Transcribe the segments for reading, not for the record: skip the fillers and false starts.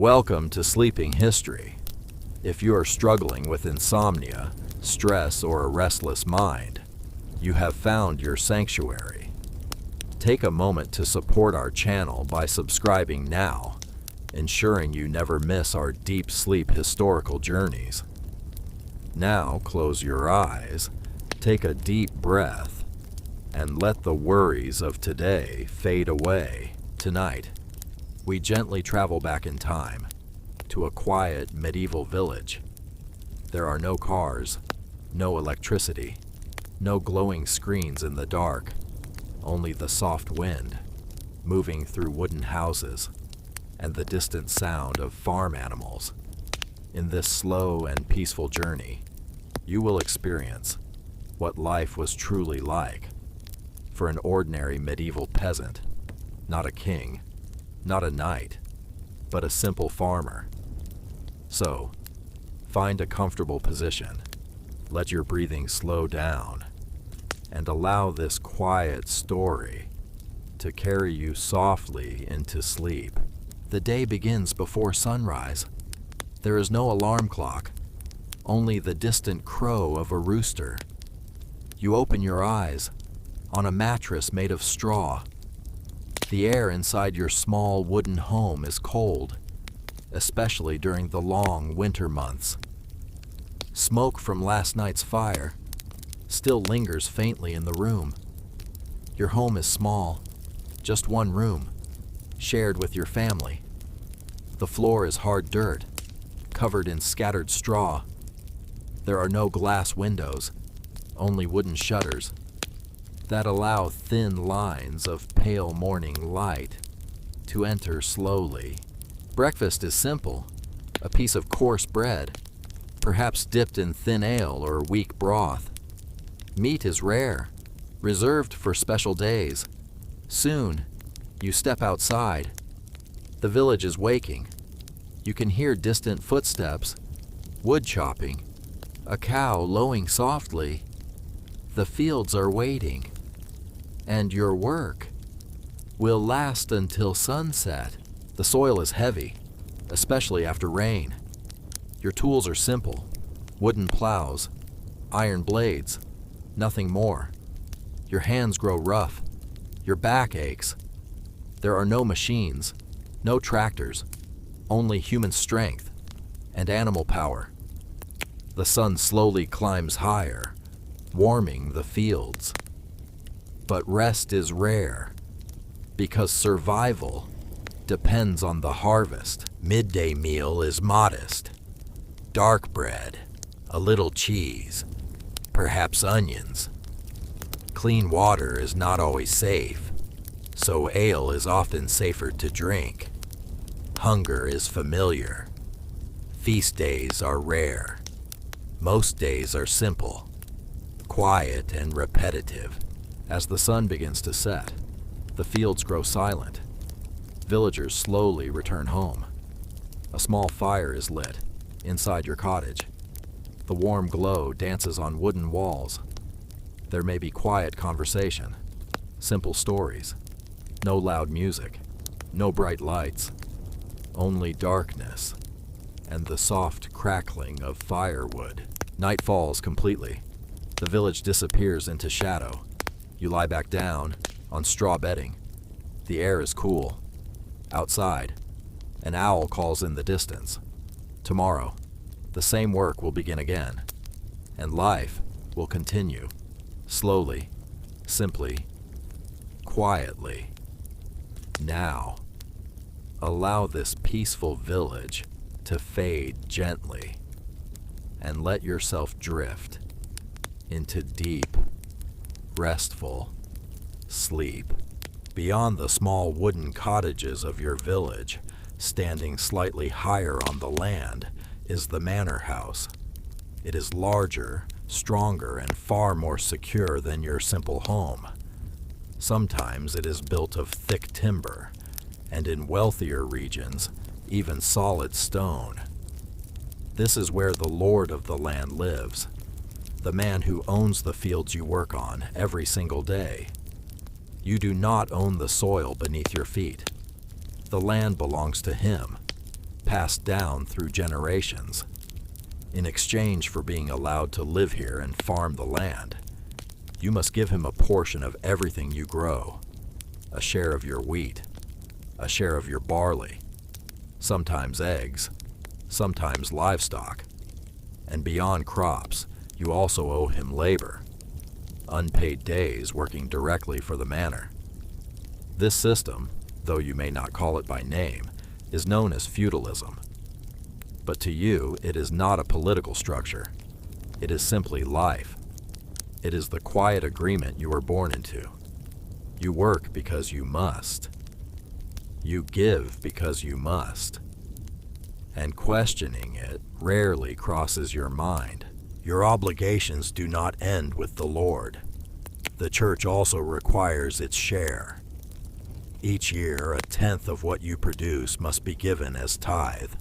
Welcome to Sleeping History. If you are struggling with insomnia, stress, or a restless mind, you have found your sanctuary. Take a moment to support our channel by subscribing now, ensuring you never miss our deep sleep historical journeys. Now close your eyes, take a deep breath, and let the worries of today fade away. Tonight, we gently travel back in time to a quiet medieval village. There are no cars, no electricity, no glowing screens in the dark, only the soft wind moving through wooden houses and the distant sound of farm animals. In this slow and peaceful journey, you will experience what life was truly like for an ordinary medieval peasant, not a king, not a knight, but a simple farmer. So, find a comfortable position, let your breathing slow down, and allow this quiet story to carry you softly into sleep. The day begins before sunrise. There is no alarm clock, only the distant crow of a rooster. You open your eyes on a mattress made of straw. The air inside your small wooden home is cold, especially during the long winter months. Smoke from last night's fire still lingers faintly in the room. Your home is small, just one room, shared with your family. The floor is hard dirt, covered in scattered straw. There are no glass windows, only wooden shutters that allow thin lines of pale morning light to enter slowly. Breakfast is simple, a piece of coarse bread, perhaps dipped in thin ale or weak broth. Meat is rare, reserved for special days. Soon, you step outside. The village is waking. You can hear distant footsteps, wood chopping, a cow lowing softly. The fields are waiting, and your work will last until sunset. The soil is heavy, especially after rain. Your tools are simple, wooden plows, iron blades, nothing more. Your hands grow rough, your back aches. There are no machines, no tractors, only human strength and animal power. The sun slowly climbs higher, warming the fields. But rest is rare, because survival depends on the harvest. Midday meal is modest. Dark bread, a little cheese, perhaps onions. Clean water is not always safe, so ale is often safer to drink. Hunger is familiar. Feast days are rare. Most days are simple, quiet and repetitive. As the sun begins to set, the fields grow silent. Villagers slowly return home. A small fire is lit inside your cottage. The warm glow dances on wooden walls. There may be quiet conversation, simple stories, no loud music, no bright lights, only darkness and the soft crackling of firewood. Night falls completely. The village disappears into shadow. You lie back down on straw bedding. The air is cool. Outside, an owl calls in the distance. Tomorrow, the same work will begin again, and life will continue, slowly, simply, quietly. Now, allow this peaceful village to fade gently, and let yourself drift into deep, restful sleep. Beyond the small wooden cottages of your village, standing slightly higher on the land, is the manor house. It is larger, stronger, and far more secure than your simple home. Sometimes it is built of thick timber, and in wealthier regions, even solid stone. This is where the lord of the land lives, the man who owns the fields you work on every single day. You do not own the soil beneath your feet. The land belongs to him, passed down through generations. In exchange for being allowed to live here and farm the land, you must give him a portion of everything you grow, a share of your wheat, a share of your barley, sometimes eggs, sometimes livestock, and beyond crops, you also owe him labor, unpaid days working directly for the manor. This system, though you may not call it by name, is known as feudalism. But to you, it is not a political structure. It is simply life. It is the quiet agreement you were born into. You work because you must. You give because you must. And questioning it rarely crosses your mind. Your obligations do not end with the Lord. The church also requires its share. Each year, 1/10 of what you produce must be given as tithe.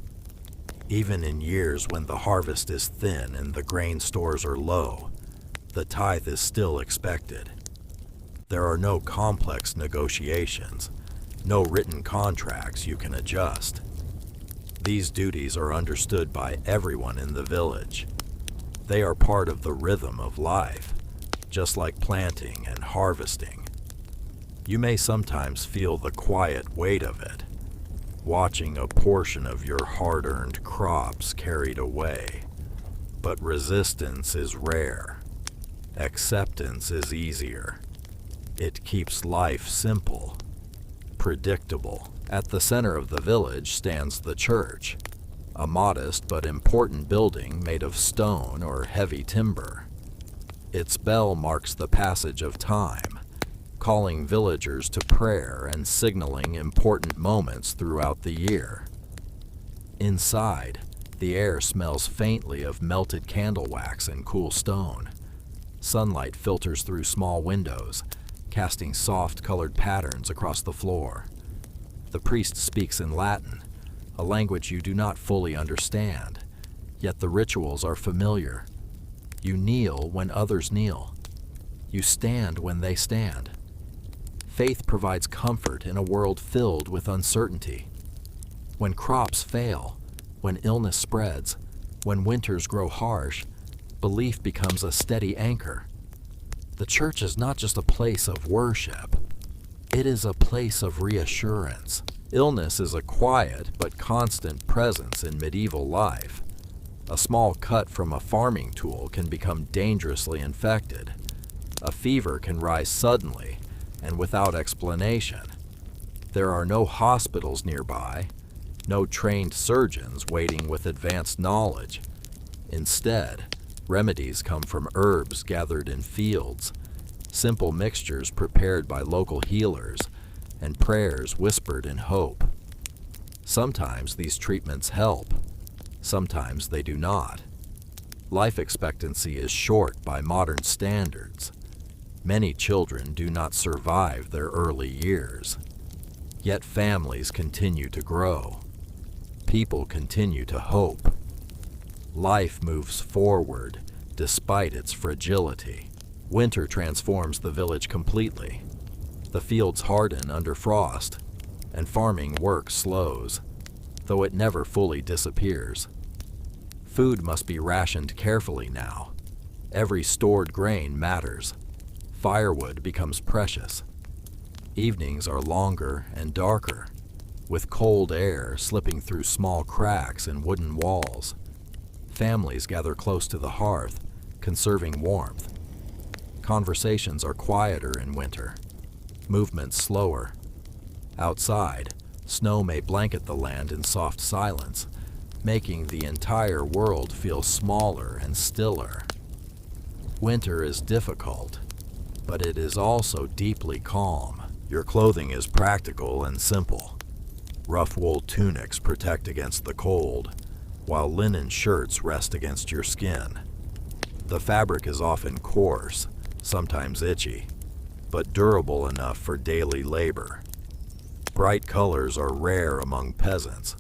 Even in years when the harvest is thin and the grain stores are low, the tithe is still expected. There are no complex negotiations, no written contracts you can adjust. These duties are understood by everyone in the village. They are part of the rhythm of life, just like planting and harvesting. You may sometimes feel the quiet weight of it, watching a portion of your hard-earned crops carried away. But resistance is rare. Acceptance is easier. It keeps life simple, predictable. At the center of the village stands the church, a modest but important building made of stone or heavy timber. Its bell marks the passage of time, calling villagers to prayer and signaling important moments throughout the year. Inside, the air smells faintly of melted candle wax and cool stone. Sunlight filters through small windows, casting soft-colored patterns across the floor. The priest speaks in Latin, a language you do not fully understand, yet the rituals are familiar. You kneel when others kneel. You stand when they stand. Faith provides comfort in a world filled with uncertainty. When crops fail, when illness spreads, when winters grow harsh, belief becomes a steady anchor. The church is not just a place of worship. It is a place of reassurance. Illness is a quiet but constant presence in medieval life. A small cut from a farming tool can become dangerously infected. A fever can rise suddenly and without explanation. There are no hospitals nearby, no trained surgeons waiting with advanced knowledge. Instead, remedies come from herbs gathered in fields, simple mixtures prepared by local healers, and prayers whispered in hope. Sometimes these treatments help, sometimes they do not. Life expectancy is short by modern standards. Many children do not survive their early years. Yet families continue to grow. People continue to hope. Life moves forward despite its fragility. Winter transforms the village completely. The fields harden under frost, and farming work slows, though it never fully disappears. Food must be rationed carefully now. Every stored grain matters. Firewood becomes precious. Evenings are longer and darker, with cold air slipping through small cracks in wooden walls. Families gather close to the hearth, conserving warmth. Conversations are quieter in winter, movements slower. Outside, snow may blanket the land in soft silence, making the entire world feel smaller and stiller. Winter is difficult, but it is also deeply calm. Your clothing is practical and simple. Rough wool tunics protect against the cold, while linen shirts rest against your skin. The fabric is often coarse, sometimes itchy, but durable enough for daily labor. Bright colors are rare among peasants.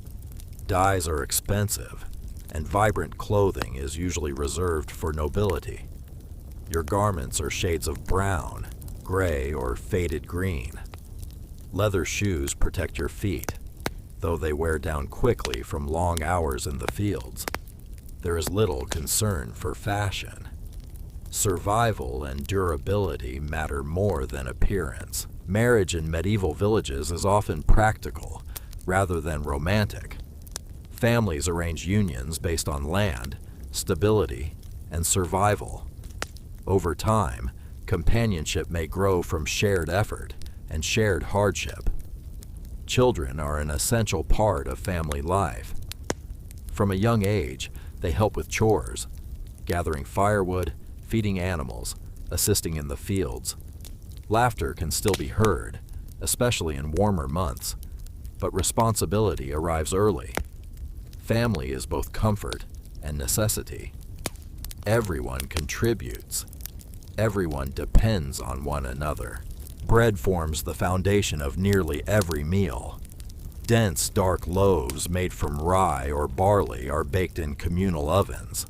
Dyes are expensive, and vibrant clothing is usually reserved for nobility. Your garments are shades of brown, gray, or faded green. Leather shoes protect your feet. though they wear down quickly from long hours in the fields. There is little concern for fashion. Survival and durability matter more than appearance. Marriage in medieval villages is often practical rather than romantic. Families arrange unions based on land, stability, and survival. Over time, companionship may grow from shared effort and shared hardship. Children are an essential part of family life. From a young age, they help with chores, gathering firewood, feeding animals, assisting in the fields. Laughter can still be heard, especially in warmer months, but responsibility arrives early. Family is both comfort and necessity. Everyone contributes. Everyone depends on one another. Bread forms the foundation of nearly every meal. Dense, dark loaves made from rye or barley are baked in communal ovens.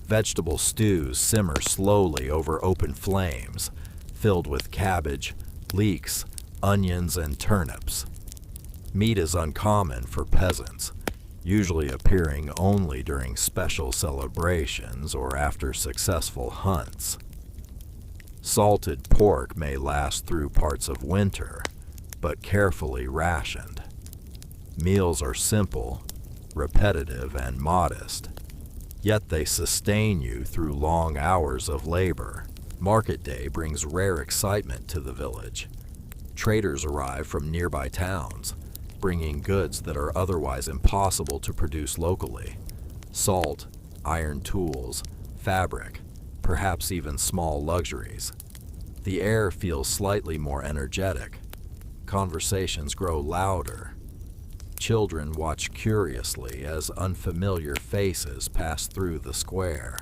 Vegetable stews simmer slowly over open flames, filled with cabbage, leeks, onions, and turnips. Meat is uncommon for peasants, usually appearing only during special celebrations or after successful hunts. Salted pork may last through parts of winter, but carefully rationed. Meals are simple, repetitive, and modest, yet they sustain you through long hours of labor. Market day brings rare excitement to the village. Traders arrive from nearby towns, bringing goods that are otherwise impossible to produce locally. Salt, iron tools, fabric, perhaps even small luxuries. The air feels slightly more energetic. Conversations grow louder. Children watch curiously as unfamiliar faces pass through the square.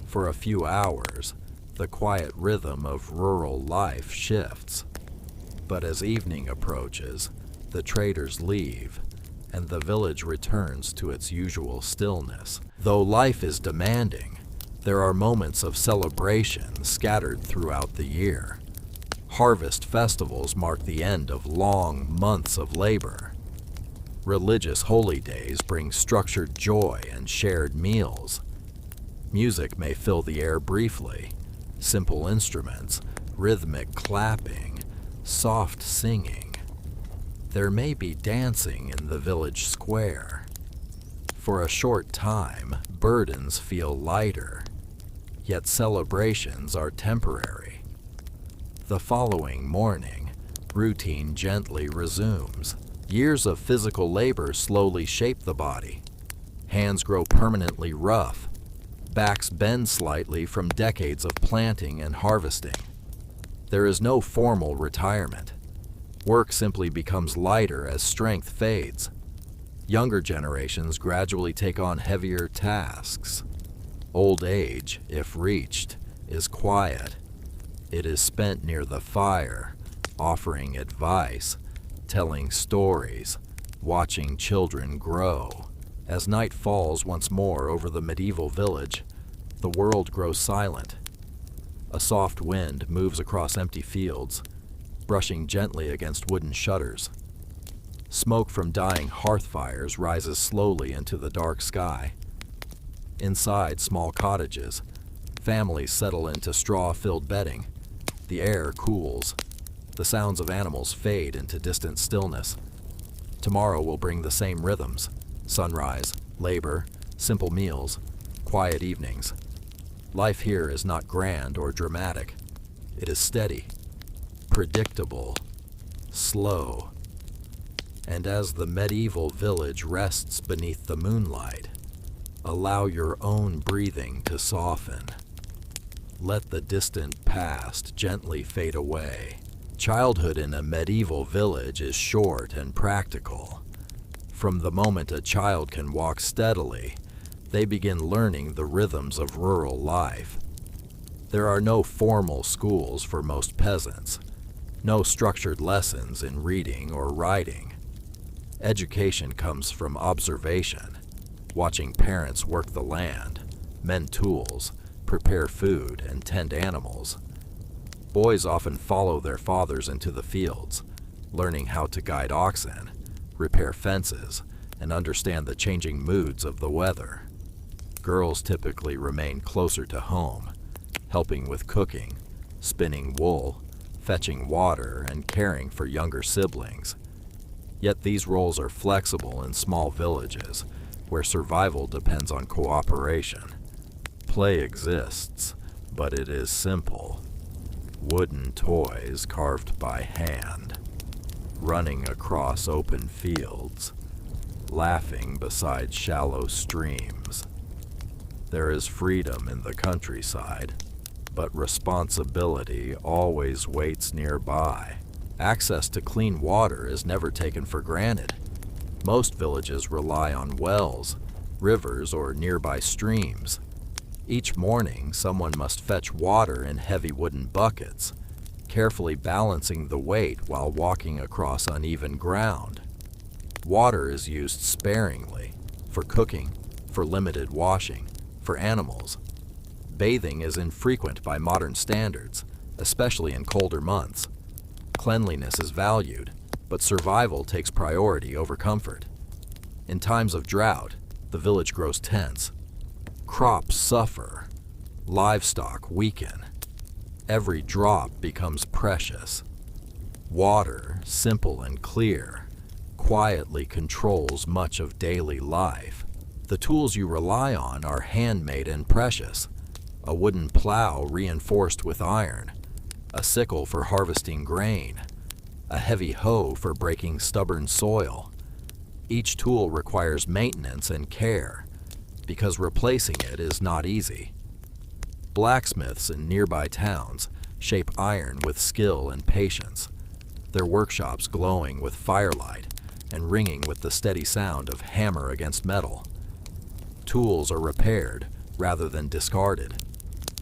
For a few hours, the quiet rhythm of rural life shifts. But as evening approaches, the traders leave, and the village returns to its usual stillness. Though life is demanding, there are moments of celebration scattered throughout the year. Harvest festivals mark the end of long months of labor. Religious holy days bring structured joy and shared meals. Music may fill the air briefly. Simple instruments, rhythmic clapping, soft singing. There may be dancing in the village square. For a short time, burdens feel lighter, yet celebrations are temporary. The following morning, routine gently resumes. Years of physical labor slowly shape the body. Hands grow permanently rough. Backs bend slightly from decades of planting and harvesting. There is no formal retirement. Work simply becomes lighter as strength fades. Younger generations gradually take on heavier tasks. Old age, if reached, is quiet. It is spent near the fire, offering advice, telling stories, watching children grow. As night falls once more over the medieval village, the world grows silent. A soft wind moves across empty fields, brushing gently against wooden shutters. Smoke from dying hearth fires rises slowly into the dark sky. Inside small cottages, families settle into straw-filled bedding. The air cools. The sounds of animals fade into distant stillness. Tomorrow will bring the same rhythms: sunrise, labor, simple meals, quiet evenings. Life here is not grand or dramatic. It is steady, predictable, slow. And as the medieval village rests beneath the moonlight, allow your own breathing to soften. Let the distant past gently fade away. Childhood in a medieval village is short and practical. From the moment a child can walk steadily, they begin learning the rhythms of rural life. There are no formal schools for most peasants, no structured lessons in reading or writing. Education comes from observation, watching parents work the land, mend tools, prepare food, and tend animals. Boys often follow their fathers into the fields, learning how to guide oxen, repair fences, and understand the changing moods of the weather. Girls typically remain closer to home, helping with cooking, spinning wool, fetching water, and caring for younger siblings. Yet these roles are flexible in small villages, where survival depends on cooperation. Play exists, but it is simple. Wooden toys carved by hand, running across open fields, laughing beside shallow streams. There is freedom in the countryside, but responsibility always waits nearby. Access to clean water is never taken for granted. Most villages rely on wells, rivers, or nearby streams. Each morning, someone must fetch water in heavy wooden buckets, carefully balancing the weight while walking across uneven ground. Water is used sparingly, for cooking, for limited washing, for animals. Bathing is infrequent by modern standards, especially in colder months. Cleanliness is valued, but survival takes priority over comfort. In times of drought, the village grows tense. Crops suffer, livestock weaken. Every drop becomes precious. Water, simple and clear, quietly controls much of daily life. The tools you rely on are handmade and precious. A wooden plow reinforced with iron, a sickle for harvesting grain, a heavy hoe for breaking stubborn soil. Each tool requires maintenance and care, because replacing it is not easy. Blacksmiths in nearby towns shape iron with skill and patience, their workshops glowing with firelight and ringing with the steady sound of hammer against metal. Tools are repaired rather than discarded.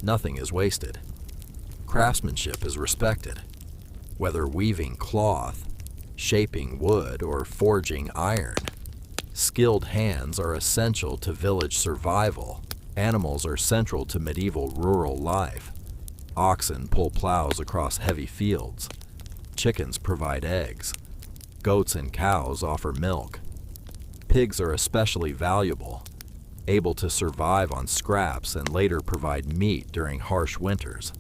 Nothing is wasted. Craftsmanship is respected. Whether weaving cloth, shaping wood, or forging iron, skilled hands are essential to village survival. Animals are central to medieval rural life. Oxen pull plows across heavy fields. Chickens provide eggs. Goats and cows offer milk. Pigs are especially valuable, able to survive on scraps and later provide meat during harsh winters.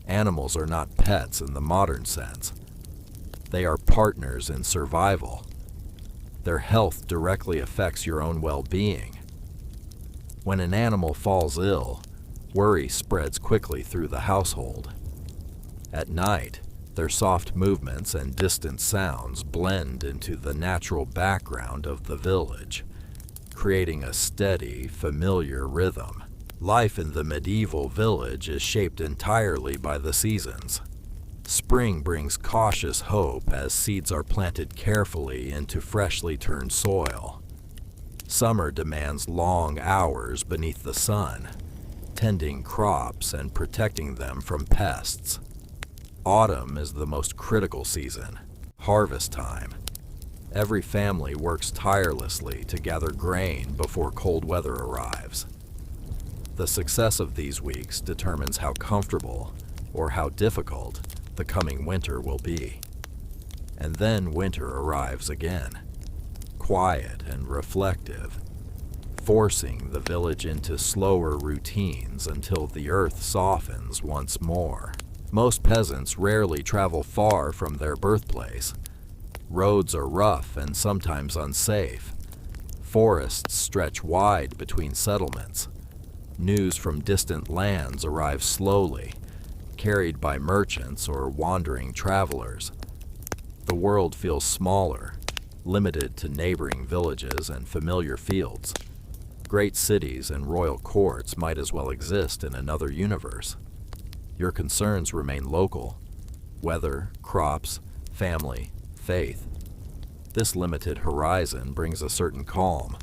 Animals are not pets in the modern sense. They are partners in survival. Their health directly affects your own well-being. When an animal falls ill, worry spreads quickly through the household. At night, their soft movements and distant sounds blend into the natural background of the village, creating a steady, familiar rhythm. Life in the medieval village is shaped entirely by the seasons. Spring brings cautious hope as seeds are planted carefully into freshly turned soil. Summer demands long hours beneath the sun, tending crops and protecting them from pests. Autumn is the most critical season, harvest time. Every family works tirelessly to gather grain before cold weather arrives. The success of these weeks determines how comfortable or how difficult the coming winter will be. And then winter arrives again, quiet and reflective, forcing the village into slower routines until the earth softens once more. Most peasants rarely travel far from their birthplace. Roads are rough and sometimes unsafe. Forests stretch wide between settlements. News from distant lands arrives slowly, carried by merchants or wandering travelers. The world feels smaller, limited to neighboring villages and familiar fields. Great cities and royal courts might as well exist in another universe. Your concerns remain local: weather, crops, family, faith. This limited horizon brings a certain calm.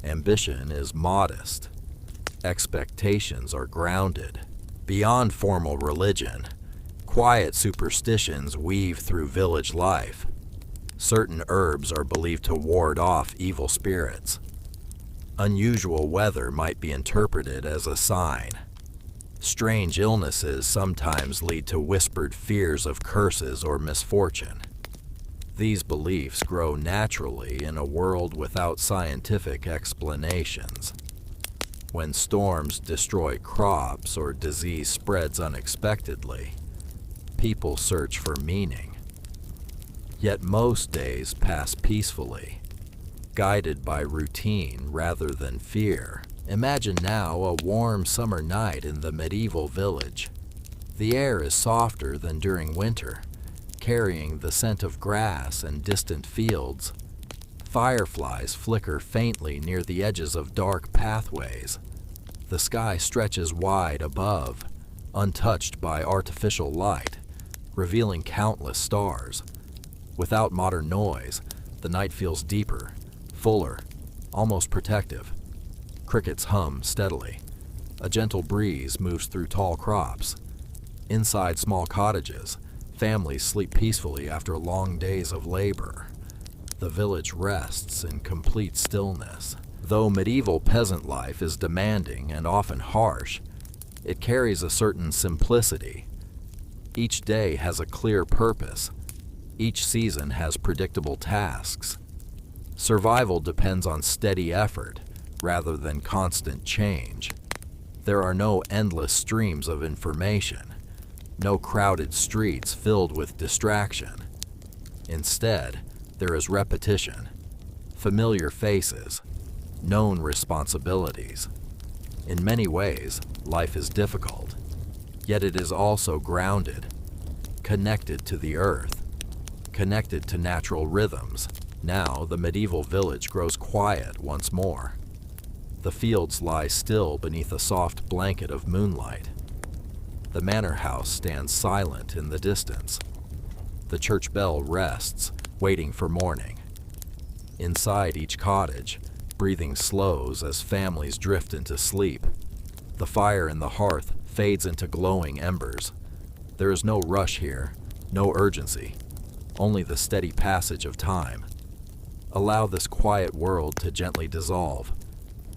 Ambition is modest. Expectations are grounded. Beyond formal religion, quiet superstitions weave through village life. Certain herbs are believed to ward off evil spirits. Unusual weather might be interpreted as a sign. Strange illnesses sometimes lead to whispered fears of curses or misfortune. These beliefs grow naturally in a world without scientific explanations. When storms destroy crops or disease spreads unexpectedly, people search for meaning. Yet most days pass peacefully, guided by routine rather than fear. Imagine now a warm summer night in the medieval village. The air is softer than during winter, carrying the scent of grass and distant fields. Fireflies flicker faintly near the edges of dark pathways. The sky stretches wide above, untouched by artificial light, revealing countless stars. Without modern noise, the night feels deeper, fuller, almost protective. Crickets hum steadily. A gentle breeze moves through tall crops. Inside small cottages, families sleep peacefully after long days of labor. The village rests in complete stillness. Though medieval peasant life is demanding and often harsh, it carries a certain simplicity. Each day has a clear purpose. Each season has predictable tasks. Survival depends on steady effort rather than constant change. There are no endless streams of information, no crowded streets filled with distraction. Instead, there is repetition, familiar faces, known responsibilities. In many ways, life is difficult, yet it is also grounded, connected to the earth, connected to natural rhythms. Now the medieval village grows quiet once more. The fields lie still beneath a soft blanket of moonlight. The manor house stands silent in the distance. The church bell rests, waiting for morning. Inside each cottage, breathing slows as families drift into sleep. The fire in the hearth fades into glowing embers. There is no rush here, no urgency, only the steady passage of time. Allow this quiet world to gently dissolve.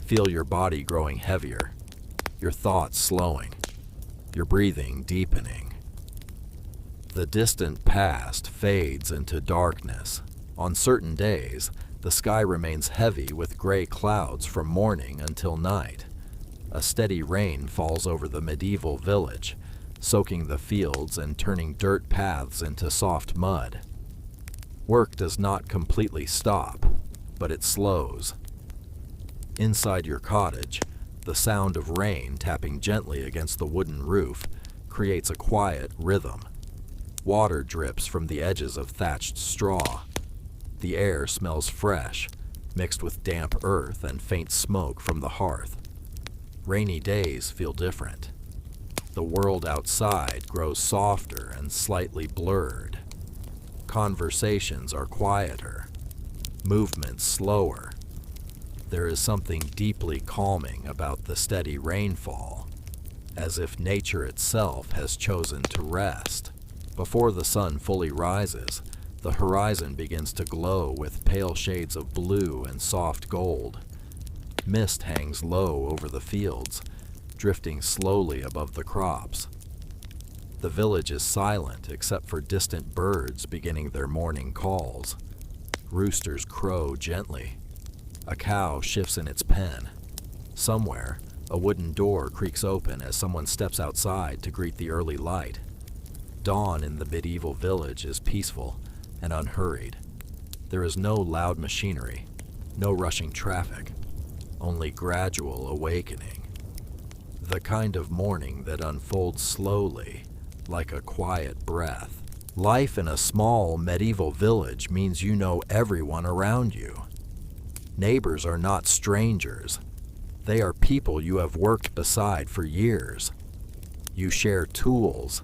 Feel your body growing heavier, your thoughts slowing, your breathing deepening. The distant past fades into darkness. On certain days, the sky remains heavy with gray clouds from morning until night. A steady rain falls over the medieval village, soaking the fields and turning dirt paths into soft mud. Work does not completely stop, but it slows. Inside your cottage, the sound of rain tapping gently against the wooden roof creates a quiet rhythm. Water drips from the edges of thatched straw. The air smells fresh, mixed with damp earth and faint smoke from the hearth. Rainy days feel different. The world outside grows softer and slightly blurred. Conversations are quieter, movements slower. There is something deeply calming about the steady rainfall, as if nature itself has chosen to rest. Before the sun fully rises, the horizon begins to glow with pale shades of blue and soft gold. Mist hangs low over the fields, drifting slowly above the crops. The village is silent except for distant birds beginning their morning calls. Roosters crow gently. A cow shifts in its pen. Somewhere, a wooden door creaks open as someone steps outside to greet the early light. Dawn in the medieval village is peaceful and unhurried. There is no loud machinery, no rushing traffic, only gradual awakening. The kind of morning that unfolds slowly, like a quiet breath. Life in a small medieval village means you know everyone around you. Neighbors are not strangers. They are people you have worked beside for years. You share tools.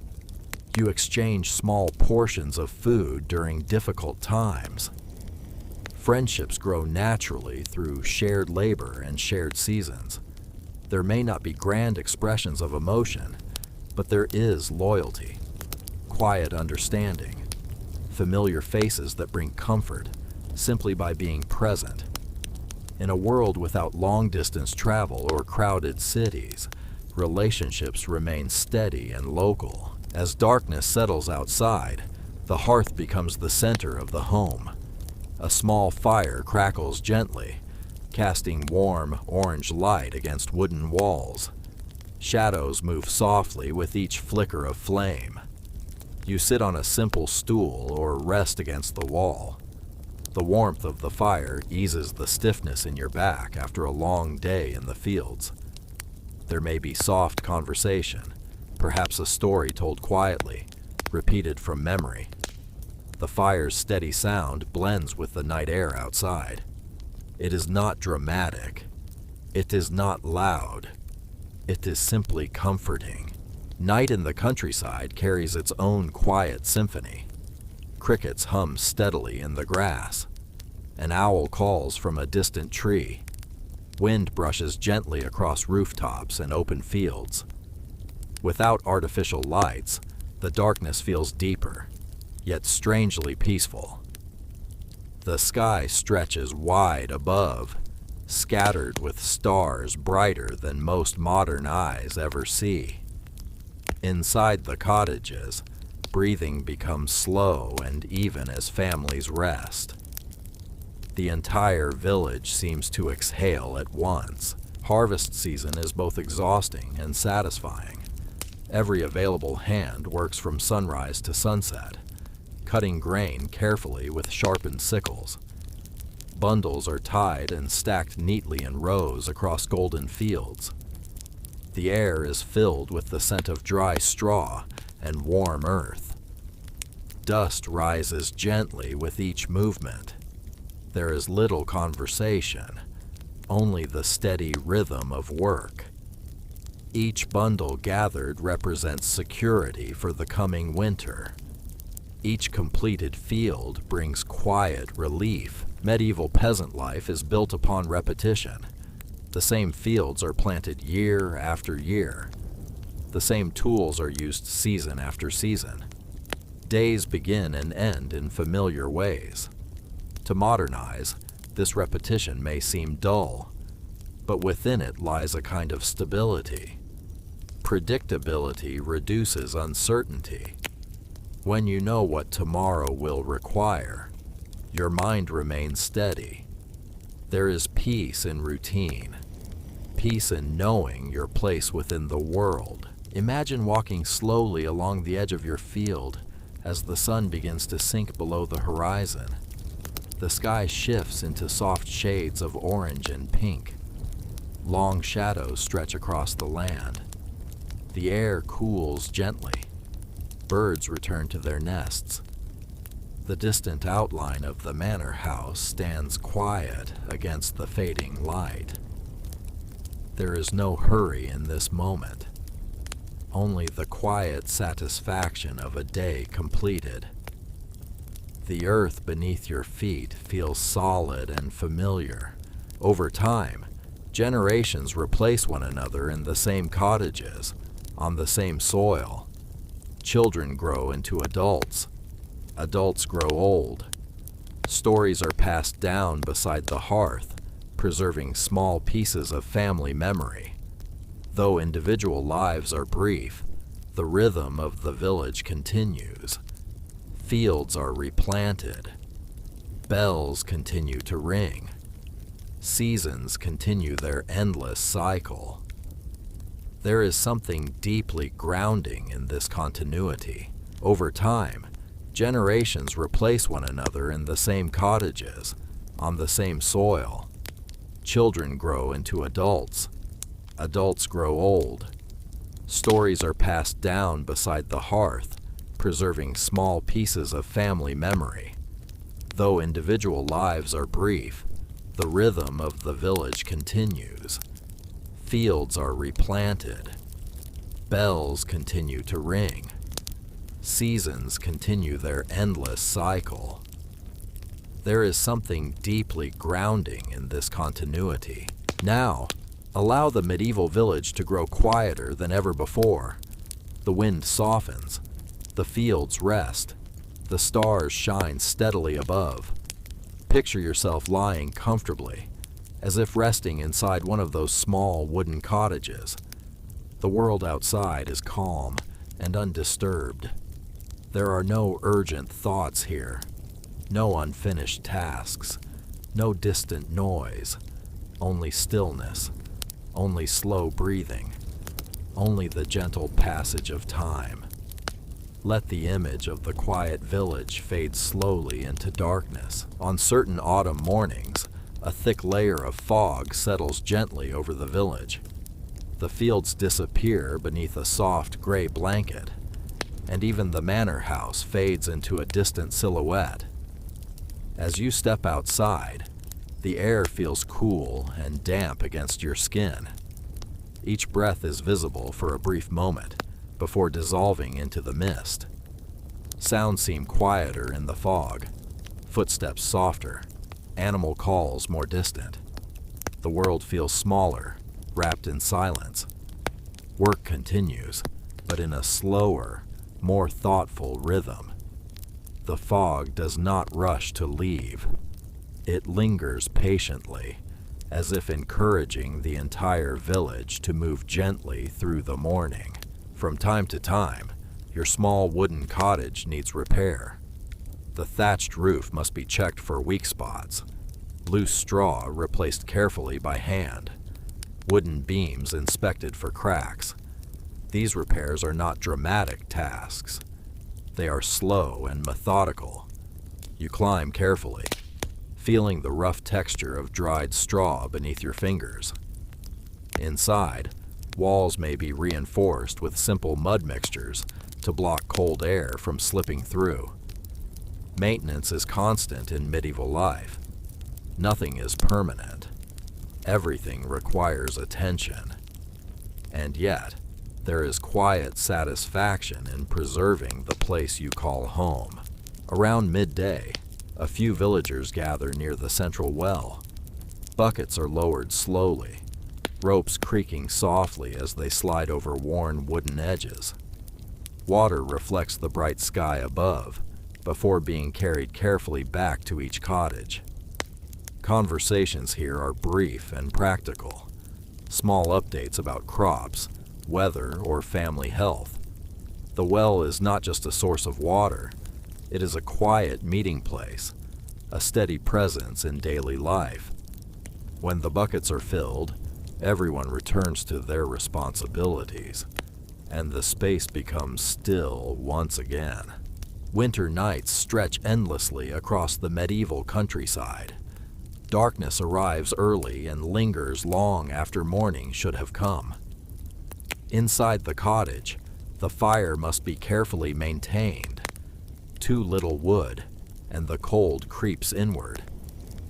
You exchange small portions of food during difficult times. Friendships grow naturally through shared labor and shared seasons. There may not be grand expressions of emotion, but there is loyalty, quiet understanding, familiar faces that bring comfort simply by being present. In a world without long-distance travel or crowded cities, relationships remain steady and local. As darkness settles outside, The hearth becomes the center of the home. A small fire crackles gently, casting warm orange light against wooden walls. Shadows move softly with each flicker of flame. You sit on a simple stool or rest against the wall. The warmth of the fire eases the stiffness in your back after a long day in the fields. There may be soft conversation, perhaps a story told quietly, repeated from memory. The fire's steady sound blends with the night air outside. It is not dramatic. It is not loud. It is simply comforting. Night in the countryside carries its own quiet symphony. Crickets hum steadily in the grass. An owl calls from a distant tree. Wind brushes gently across rooftops and open fields. Without artificial lights, the darkness feels deeper, yet strangely peaceful. The sky stretches wide above, scattered with stars brighter than most modern eyes ever see. Inside the cottages, breathing becomes slow and even as families rest. The entire village seems to exhale at once. Harvest season is both exhausting and satisfying. Every available hand works from sunrise to sunset, cutting grain carefully with sharpened sickles. Bundles are tied and stacked neatly in rows across golden fields. The air is filled with the scent of dry straw and warm earth. Dust rises gently with each movement. There is little conversation, only the steady rhythm of work. Each bundle gathered represents security for the coming winter. Each completed field brings quiet relief. Medieval peasant life is built upon repetition. The same fields are planted year after year. The same tools are used season after season. Days begin and end in familiar ways. To modernize, this repetition may seem dull, but within it lies a kind of stability. Predictability reduces uncertainty. When you know what tomorrow will require, your mind remains steady. There is peace in routine, peace in knowing your place within the world. Imagine walking slowly along the edge of your field as the sun begins to sink below the horizon. The sky shifts into soft shades of orange and pink. Long shadows stretch across the land. The air cools gently. Birds return to their nests. The distant outline of the manor house stands quiet against the fading light. There is no hurry in this moment, only the quiet satisfaction of a day completed. The earth beneath your feet feels solid and familiar. Over time, generations replace one another in the same cottages, on the same soil. Children grow into adults. Adults grow old. Stories are passed down beside the hearth, preserving small pieces of family memory. Though individual lives are brief, the rhythm of the village continues. Fields are replanted. Bells continue to ring. Seasons continue their endless cycle. There is something deeply grounding in this continuity. Over time, generations replace one another in the same cottages, on the same soil. Children grow into adults. Adults grow old. Stories are passed down beside the hearth, preserving small pieces of family memory. Though individual lives are brief, the rhythm of the village continues. Fields are replanted. Bells continue to ring. Seasons continue their endless cycle. There is something deeply grounding in this continuity. Now, allow the medieval village to grow quieter than ever before. The wind softens. The fields rest. The stars shine steadily above. Picture yourself lying comfortably, as if resting inside one of those small wooden cottages. The world outside is calm and undisturbed. There are no urgent thoughts here, no unfinished tasks, no distant noise, only stillness, only slow breathing, only the gentle passage of time. Let the image of the quiet village fade slowly into darkness. On certain autumn mornings, a thick layer of fog settles gently over the village. The fields disappear beneath a soft gray blanket, and even the manor house fades into a distant silhouette. As you step outside, the air feels cool and damp against your skin. Each breath is visible for a brief moment before dissolving into the mist. Sounds seem quieter in the fog, footsteps softer, animal calls more distant. The world feels smaller, wrapped in silence. Work continues, but in a slower, more thoughtful rhythm. The fog does not rush to leave. It lingers patiently, as if encouraging the entire village to move gently through the morning. From time to time, your small wooden cottage needs repair. The thatched roof must be checked for weak spots, loose straw replaced carefully by hand, wooden beams inspected for cracks. These repairs are not dramatic tasks. They are slow and methodical. You climb carefully, feeling the rough texture of dried straw beneath your fingers. Inside, walls may be reinforced with simple mud mixtures to block cold air from slipping through. Maintenance is constant in medieval life. Nothing is permanent. Everything requires attention. And yet, there is quiet satisfaction in preserving the place you call home. Around midday, a few villagers gather near the central well. Buckets are lowered slowly, ropes creaking softly as they slide over worn wooden edges. Water reflects the bright sky above, before being carried carefully back to each cottage. Conversations here are brief and practical. Small updates about crops, weather, or family health. The well is not just a source of water. It is a quiet meeting place, a steady presence in daily life. When the buckets are filled, everyone returns to their responsibilities, and the space becomes still once again. Winter nights stretch endlessly across the medieval countryside. Darkness arrives early and lingers long after morning should have come. Inside the cottage, the fire must be carefully maintained. Too little wood, and the cold creeps inward.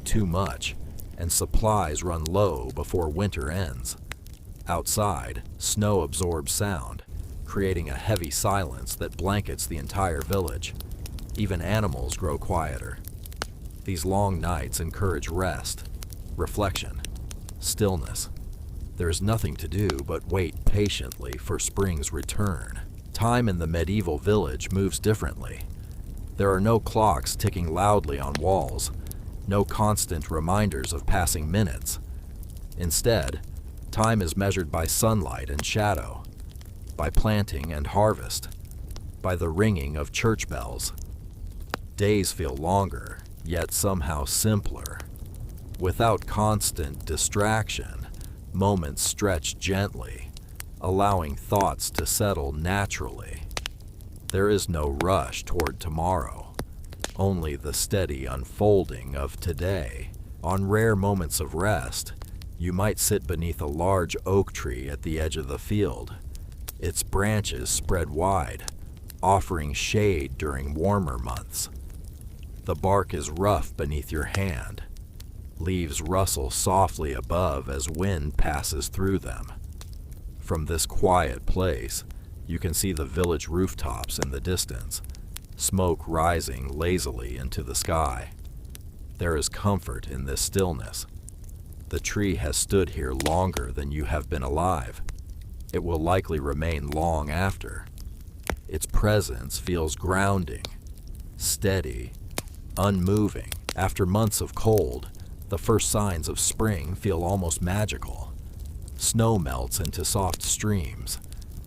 Too much, and supplies run low before winter ends. Outside, snow absorbs sound, creating a heavy silence that blankets the entire village. Even animals grow quieter. These long nights encourage rest, reflection, stillness. There is nothing to do but wait patiently for spring's return. Time in the medieval village moves differently. There are no clocks ticking loudly on walls, no constant reminders of passing minutes. Instead, time is measured by sunlight and shadow, by planting and harvest, by the ringing of church bells. Days feel longer, yet somehow simpler. Without constant distraction, moments stretch gently, allowing thoughts to settle naturally. There is no rush toward tomorrow, only the steady unfolding of today. On rare moments of rest, you might sit beneath a large oak tree at the edge of the field. Its branches spread wide, offering shade during warmer months. The bark is rough beneath your hand. Leaves rustle softly above as wind passes through them. From this quiet place, you can see the village rooftops in the distance, smoke rising lazily into the sky. There is comfort in this stillness. The tree has stood here longer than you have been alive. It will likely remain long after. Its presence feels grounding, steady, unmoving. After months of cold, the first signs of spring feel almost magical. Snow melts into soft streams.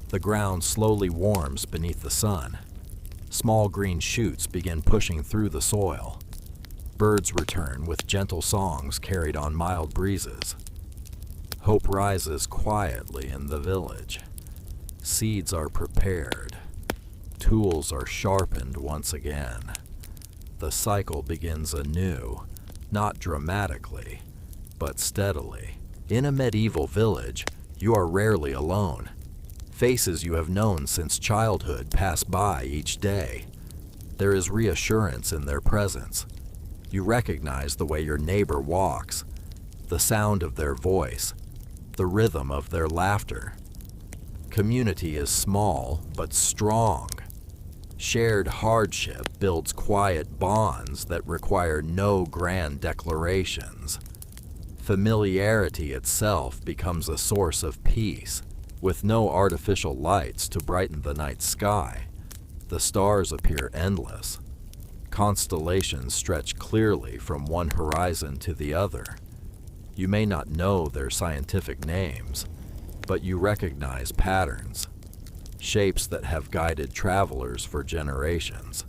The ground slowly warms beneath the sun. Small green shoots begin pushing through the soil. Birds return with gentle songs carried on mild breezes. Hope rises quietly in the village. Seeds are prepared. Tools are sharpened once again. The cycle begins anew, not dramatically, but steadily. In a medieval village, you are rarely alone. Faces you have known since childhood pass by each day. There is reassurance in their presence. You recognize the way your neighbor walks, the sound of their voice, the rhythm of their laughter. Community is small but strong. Shared hardship builds quiet bonds that require no grand declarations. Familiarity itself becomes a source of peace. With no artificial lights to brighten the night sky, the stars appear endless. Constellations stretch clearly from one horizon to the other. You may not know their scientific names, but you recognize patterns, shapes that have guided travelers for generations.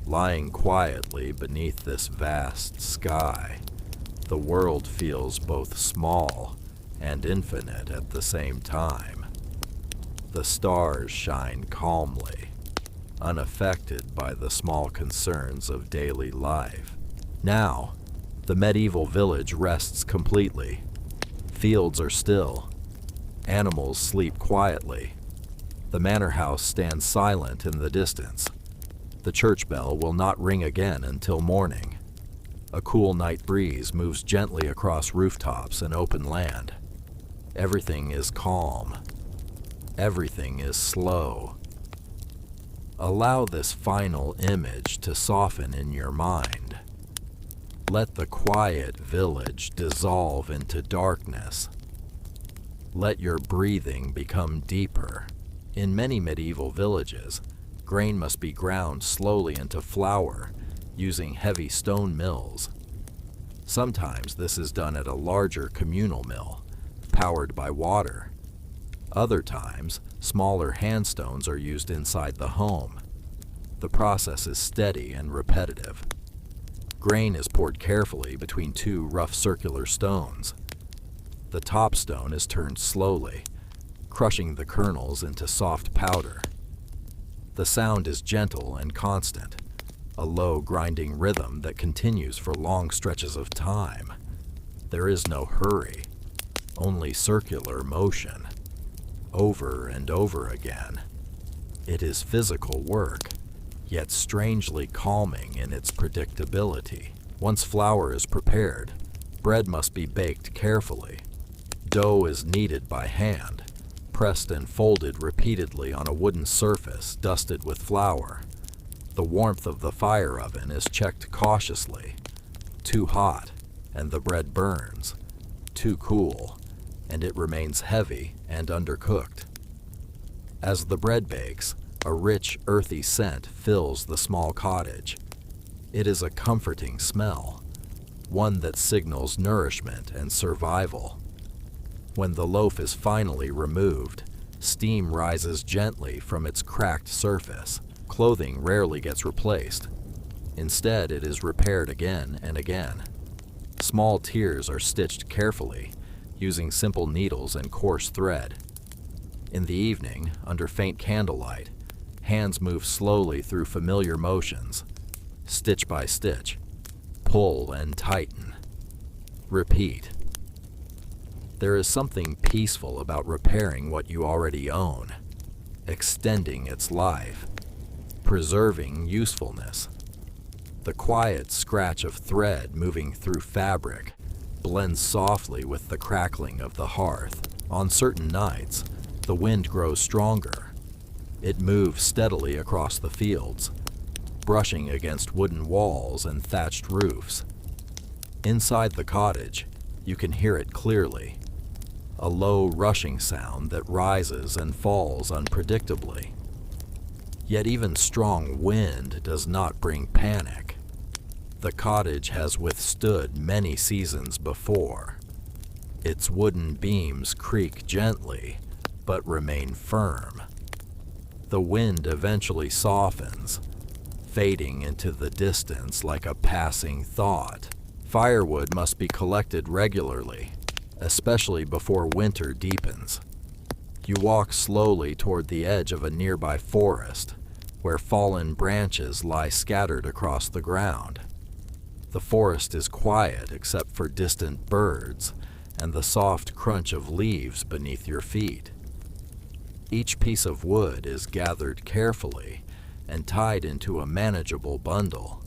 Lying quietly beneath this vast sky, the world feels both small and infinite at the same time. The stars shine calmly, unaffected by the small concerns of daily life. Now, the medieval village rests completely. Fields are still. Animals sleep quietly. The manor house stands silent in the distance. The church bell will not ring again until morning. A cool night breeze moves gently across rooftops and open land. Everything is calm. Everything is slow. Allow this final image to soften in your mind. Let the quiet village dissolve into darkness. Let your breathing become deeper. In many medieval villages, grain must be ground slowly into flour using heavy stone mills. Sometimes this is done at a larger communal mill, powered by water. Other times, smaller handstones are used inside the home. The process is steady and repetitive. Grain is poured carefully between two rough circular stones. The top stone is turned slowly, crushing the kernels into soft powder. The sound is gentle and constant, a low grinding rhythm that continues for long stretches of time. There is no hurry, only circular motion, over and over again. It is physical work, yet strangely calming in its predictability. Once flour is prepared, bread must be baked carefully. Dough is kneaded by hand, pressed and folded repeatedly on a wooden surface dusted with flour. The warmth of the fire oven is checked cautiously. Too hot, and the bread burns. Too cool, and it remains heavy and undercooked. As the bread bakes, a rich, earthy scent fills the small cottage. It is a comforting smell, one that signals nourishment and survival. When the loaf is finally removed, steam rises gently from its cracked surface. Clothing rarely gets replaced. Instead, it is repaired again and again. Small tiers are stitched carefully, using simple needles and coarse thread. In the evening, under faint candlelight, hands move slowly through familiar motions, stitch by stitch. Pull and tighten. Repeat. There is something peaceful about repairing what you already own, extending its life, preserving usefulness. The quiet scratch of thread moving through fabric blends softly with the crackling of the hearth. On certain nights, the wind grows stronger. It moves steadily across the fields, brushing against wooden walls and thatched roofs. Inside the cottage, you can hear it clearly, a low rushing sound that rises and falls unpredictably. Yet even strong wind does not bring panic. The cottage has withstood many seasons before. Its wooden beams creak gently, but remain firm. The wind eventually softens, fading into the distance like a passing thought. Firewood must be collected regularly, especially before winter deepens. You walk slowly toward the edge of a nearby forest, where fallen branches lie scattered across the ground. The forest is quiet except for distant birds and the soft crunch of leaves beneath your feet. Each piece of wood is gathered carefully and tied into a manageable bundle.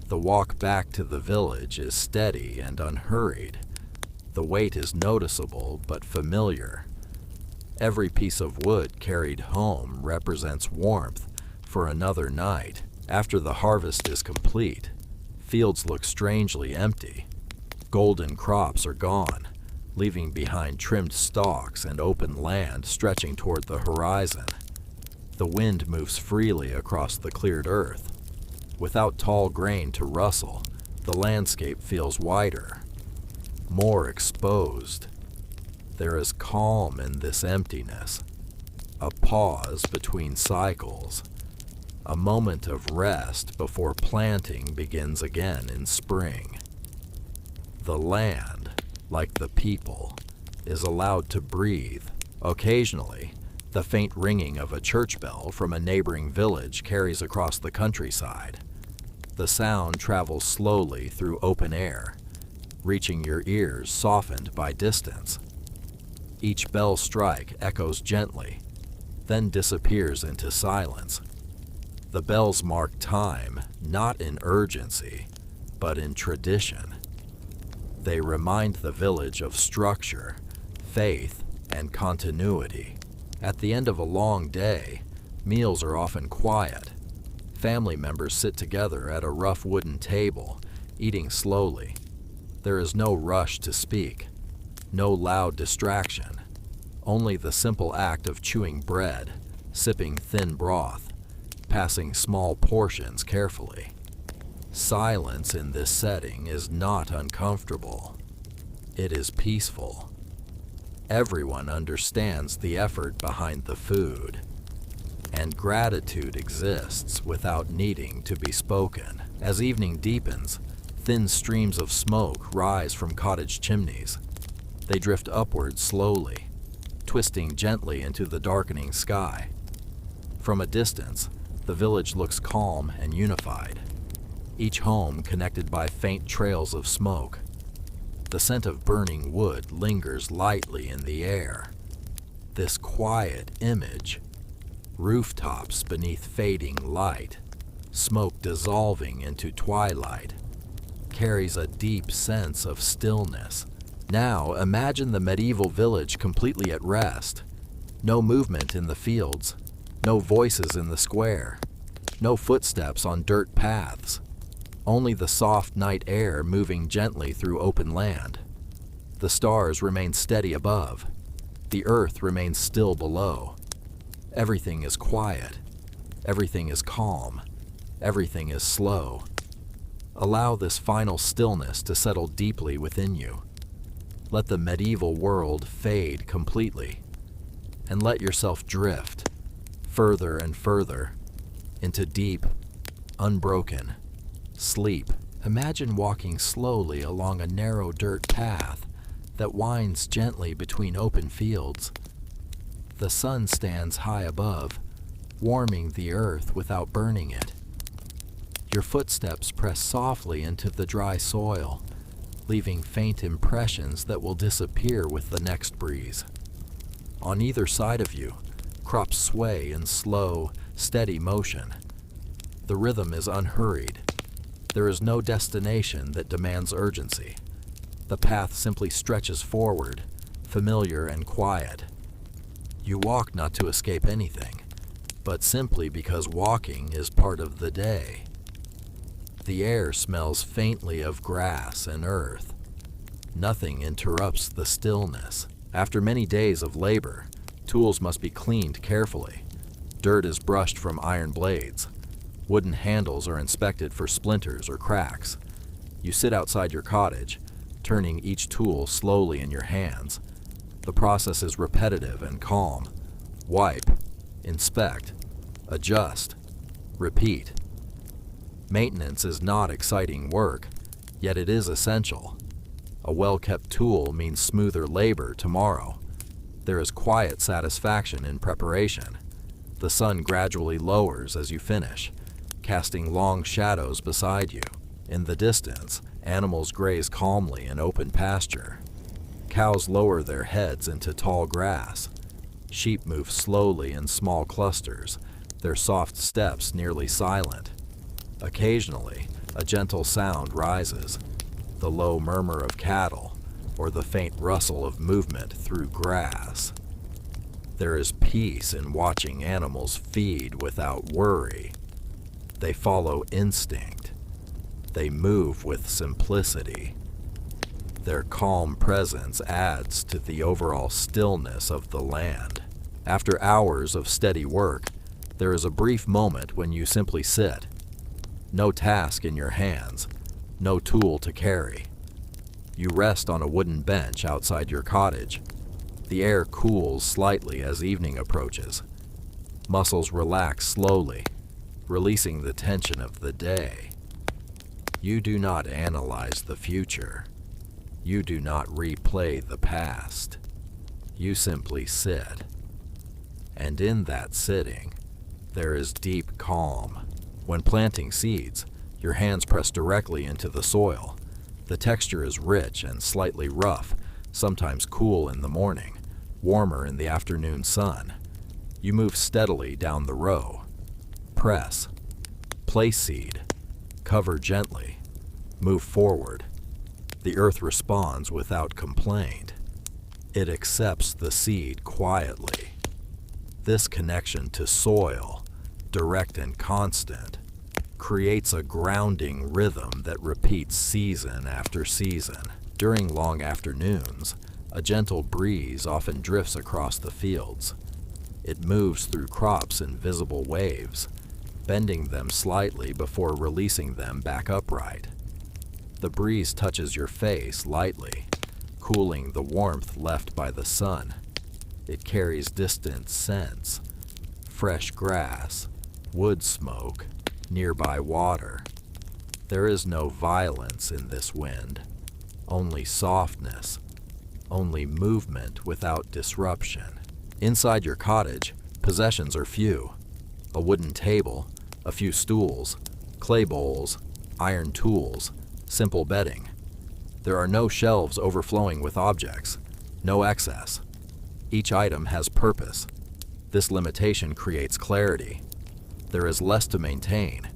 The walk back to the village is steady and unhurried. The weight is noticeable but familiar. Every piece of wood carried home represents warmth for another night. After the harvest is complete, fields look strangely empty. Golden crops are gone, leaving behind trimmed stalks and open land stretching toward the horizon. The wind moves freely across the cleared earth. Without tall grain to rustle, the landscape feels wider, more exposed. There is calm in this emptiness, a pause between cycles, a moment of rest before planting begins again in spring. The land, like the people, is allowed to breathe. Occasionally, the faint ringing of a church bell from a neighboring village carries across the countryside. The sound travels slowly through open air, reaching your ears softened by distance. Each bell strike echoes gently, then disappears into silence. The bells mark time, not in urgency, but in tradition. They remind the village of structure, faith, and continuity. At the end of a long day, meals are often quiet. Family members sit together at a rough wooden table, eating slowly. There is no rush to speak, no loud distraction, only the simple act of chewing bread, sipping thin broth, passing small portions carefully. Silence in this setting is not uncomfortable. It is peaceful. Everyone understands the effort behind the food, and gratitude exists without needing to be spoken. As evening deepens, thin streams of smoke rise from cottage chimneys. They drift upward slowly, twisting gently into the darkening sky. From a distance, the village looks calm and unified, each home connected by faint trails of smoke. The scent of burning wood lingers lightly in the air. This quiet image, rooftops beneath fading light, smoke dissolving into twilight, carries a deep sense of stillness. Now imagine the medieval village completely at rest. No movement in the fields, no voices in the square, no footsteps on dirt paths, only the soft night air moving gently through open land. The stars remain steady above, the earth remains still below. Everything is quiet, everything is calm, everything is slow. Allow this final stillness to settle deeply within you. Let the medieval world fade completely, and let yourself drift further and further into deep, unbroken sleep. Imagine walking slowly along a narrow dirt path that winds gently between open fields. The sun stands high above, warming the earth without burning it. Your footsteps press softly into the dry soil, leaving faint impressions that will disappear with the next breeze. On either side of you, crops sway in slow, steady motion. The rhythm is unhurried. There is no destination that demands urgency. The path simply stretches forward, familiar and quiet. You walk not to escape anything, but simply because walking is part of the day. The air smells faintly of grass and earth. Nothing interrupts the stillness. After many days of labor, tools must be cleaned carefully. Dirt is brushed from iron blades. Wooden handles are inspected for splinters or cracks. You sit outside your cottage, turning each tool slowly in your hands. The process is repetitive and calm. Wipe, Inspect, adjust, repeat. Maintenance is not exciting work, yet it is essential. A well-kept tool means smoother labor tomorrow. There is quiet satisfaction in preparation. The sun gradually lowers as you finish, casting long shadows beside you. In the distance, animals graze calmly in open pasture. Cows lower their heads into tall grass. Sheep move slowly in small clusters, their soft steps nearly silent. Occasionally, a gentle sound rises, the low murmur of cattle or the faint rustle of movement through grass. There is peace in watching animals feed without worry. They follow instinct. They move with simplicity. Their calm presence adds to the overall stillness of the land. After hours of steady work, there is a brief moment when you simply sit. No task in your hands, no tool to carry. You rest on a wooden bench outside your cottage. The air cools slightly as evening approaches. Muscles relax slowly, releasing the tension of the day. You do not analyze the future. You do not replay the past. You simply sit. And in that sitting, there is deep calm. When planting seeds, your hands press directly into the soil. The texture is rich and slightly rough, sometimes cool in the morning, warmer in the afternoon sun. You move steadily down the row. Press. Place seed. Cover gently. Move forward. The earth responds without complaint. It accepts the seed quietly. This connection to soil, direct and constant, creates a grounding rhythm that repeats season after season. During long afternoons, a gentle breeze often drifts across the fields. It moves through crops in visible waves, bending them slightly before releasing them back upright. The breeze touches your face lightly, cooling the warmth left by the sun. It carries distant scents, fresh grass, wood smoke, nearby water. There is no violence in this wind, only softness, only movement without disruption. Inside your cottage, possessions are few. A wooden table, a few stools, clay bowls, iron tools, simple bedding. There are no shelves overflowing with objects, no excess. Each item has purpose. This limitation creates clarity. There is less to maintain,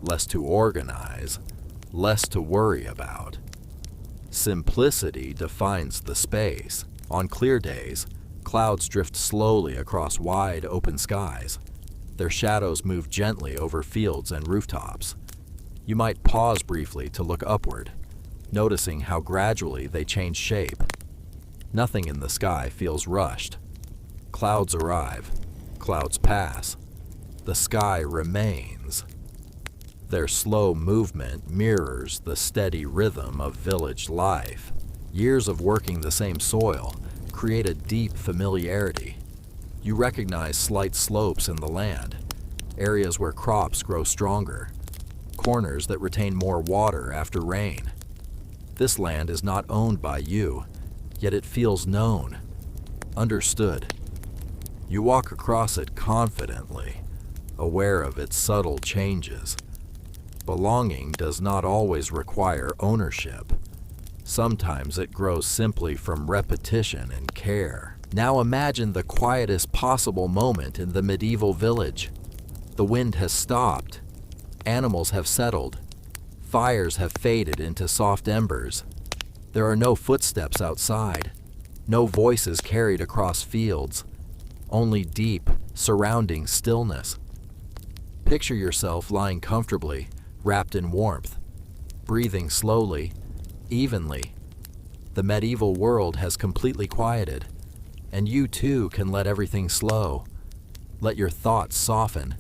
less to organize, less to worry about. Simplicity defines the space. On clear days, clouds drift slowly across wide open skies. Their shadows move gently over fields and rooftops. You might pause briefly to look upward, noticing how gradually they change shape. Nothing in the sky feels rushed. Clouds arrive, clouds pass. The sky remains. Their slow movement mirrors the steady rhythm of village life. Years of working the same soil create a deep familiarity. You recognize slight slopes in the land, areas where crops grow stronger, corners that retain more water after rain. This land is not owned by you, yet it feels known, understood. You walk across it confidently, aware of its subtle changes. Belonging does not always require ownership. Sometimes it grows simply from repetition and care. Now imagine the quietest possible moment in the medieval village. The wind has stopped. Animals have settled. Fires have faded into soft embers. There are no footsteps outside. No voices carried across fields. Only deep, surrounding stillness. Picture yourself lying comfortably, wrapped in warmth, breathing slowly, evenly. The medieval world has completely quieted, and you too can let everything slow. Let your thoughts soften,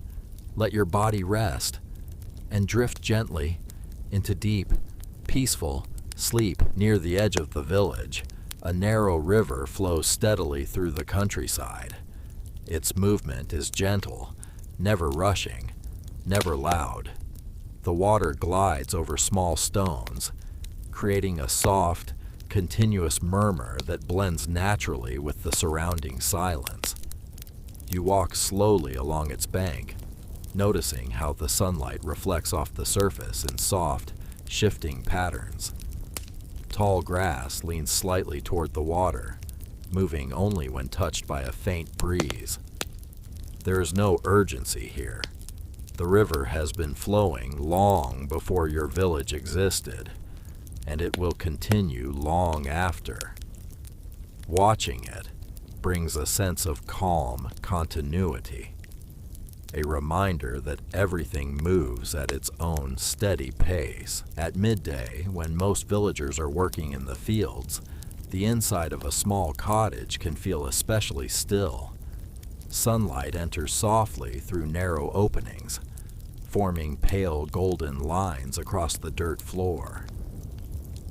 let your body rest, and drift gently into deep, peaceful sleep. Near the edge of the village, a narrow river flows steadily through the countryside. Its movement is gentle, never rushing, never loud. The water glides over small stones, creating a soft, continuous murmur that blends naturally with the surrounding silence. You walk slowly along its bank, noticing how the sunlight reflects off the surface in soft, shifting patterns. Tall grass leans slightly toward the water, moving only when touched by a faint breeze. There is no urgency here. The river has been flowing long before your village existed, and it will continue long after. Watching it brings a sense of calm continuity, a reminder that everything moves at its own steady pace. At midday, when most villagers are working in the fields, the inside of a small cottage can feel especially still. Sunlight enters softly through narrow openings, forming pale golden lines across the dirt floor.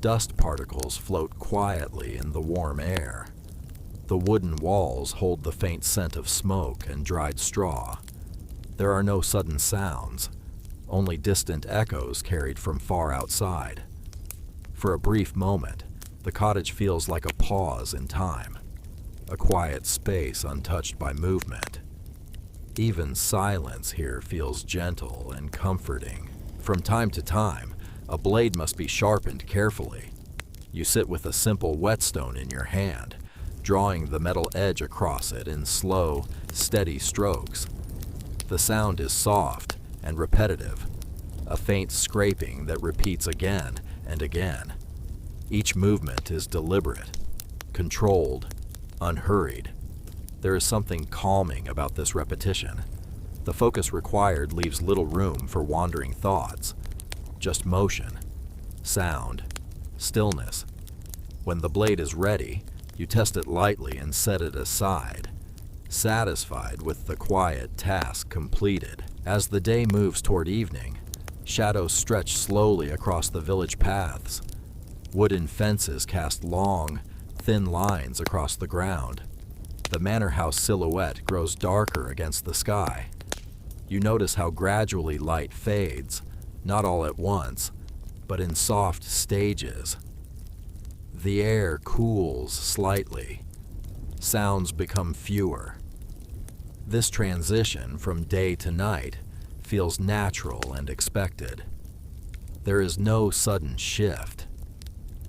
Dust particles float quietly in the warm air. The wooden walls hold the faint scent of smoke and dried straw. There are no sudden sounds, only distant echoes carried from far outside. For a brief moment, the cottage feels like a pause in time, a quiet space untouched by movement. Even silence here feels gentle and comforting. From time to time, a blade must be sharpened carefully. You sit with a simple whetstone in your hand, drawing the metal edge across it in slow, steady strokes. The sound is soft and repetitive, a faint scraping that repeats again and again. Each movement is deliberate, controlled, unhurried. There is something calming about this repetition. The focus required leaves little room for wandering thoughts, just motion, sound, stillness. When the blade is ready, you test it lightly and set it aside, satisfied with the quiet task completed. As the day moves toward evening, shadows stretch slowly across the village paths. Wooden fences cast long, thin lines across the ground. The manor house silhouette grows darker against the sky. You notice how gradually light fades, not all at once, but in soft stages. The air cools slightly. Sounds become fewer. This transition from day to night feels natural and expected. There is no sudden shift,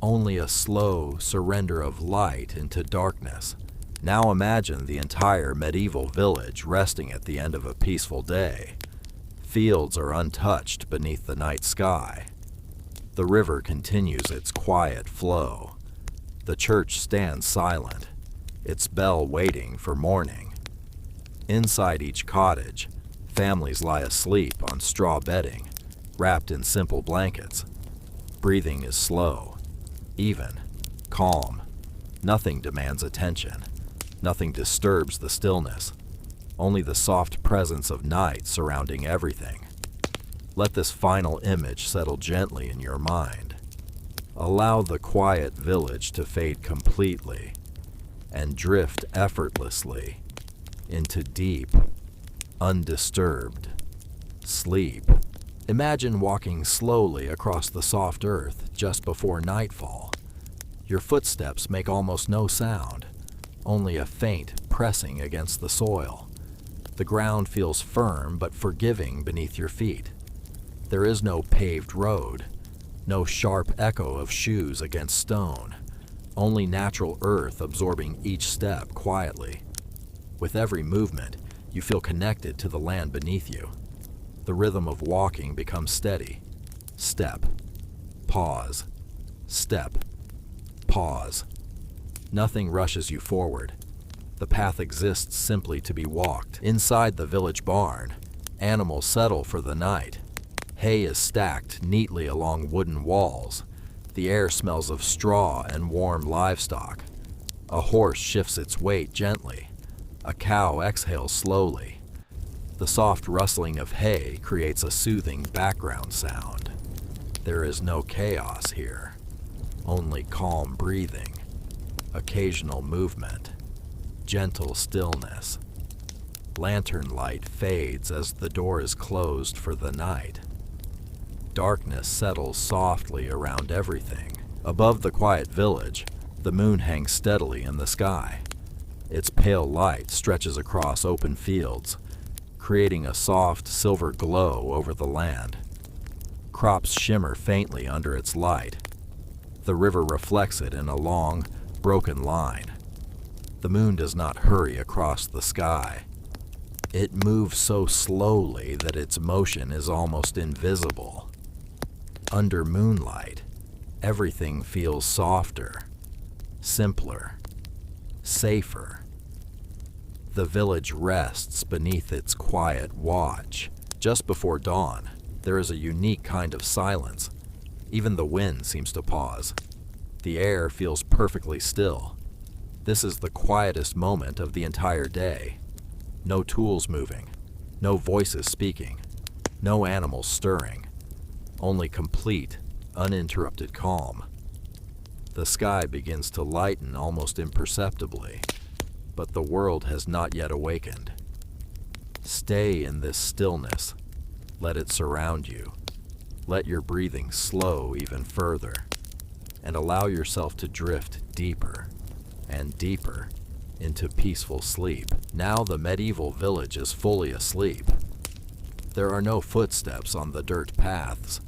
only a slow surrender of light into darkness. Now imagine the entire medieval village resting at the end of a peaceful day. Fields are untouched beneath the night sky. The river continues its quiet flow. The church stands silent, its bell waiting for morning. Inside each cottage, families lie asleep on straw bedding, wrapped in simple blankets. Breathing is slow, even, calm. Nothing demands attention. Nothing disturbs the stillness. Only the soft presence of night surrounding everything. Let this final image settle gently in your mind. Allow the quiet village to fade completely and drift effortlessly into deep, undisturbed sleep. Imagine walking slowly across the soft earth just before nightfall. Your footsteps make almost no sound, only a faint pressing against the soil. The ground feels firm but forgiving beneath your feet. There is no paved road, no sharp echo of shoes against stone, only natural earth absorbing each step quietly. With every movement, you feel connected to the land beneath you. The rhythm of walking becomes steady. Step, pause, step, pause. Nothing rushes you forward. The path exists simply to be walked. Inside the village barn, animals settle for the night. Hay is stacked neatly along wooden walls. The air smells of straw and warm livestock. A horse shifts its weight gently. A cow exhales slowly. The soft rustling of hay creates a soothing background sound. There is no chaos here, only calm breathing, occasional movement, gentle stillness. Lantern light fades as the door is closed for the night. Darkness settles softly around everything. Above the quiet village, the moon hangs steadily in the sky. Its pale light stretches across open fields, creating a soft silver glow over the land. Crops shimmer faintly under its light. The river reflects it in a long, broken line. The moon does not hurry across the sky. It moves so slowly that its motion is almost invisible. Under moonlight, everything feels softer, simpler, safer. The village rests beneath its quiet watch. Just before dawn, there is a unique kind of silence. Even the wind seems to pause. The air feels perfectly still. This is the quietest moment of the entire day. No tools moving, no voices speaking, no animals stirring. Only complete, uninterrupted calm. The sky begins to lighten almost imperceptibly, but the world has not yet awakened. Stay in this stillness. Let it surround you. Let your breathing slow even further, and allow yourself to drift deeper and deeper into peaceful sleep. Now the medieval village is fully asleep. There are no footsteps on the dirt paths,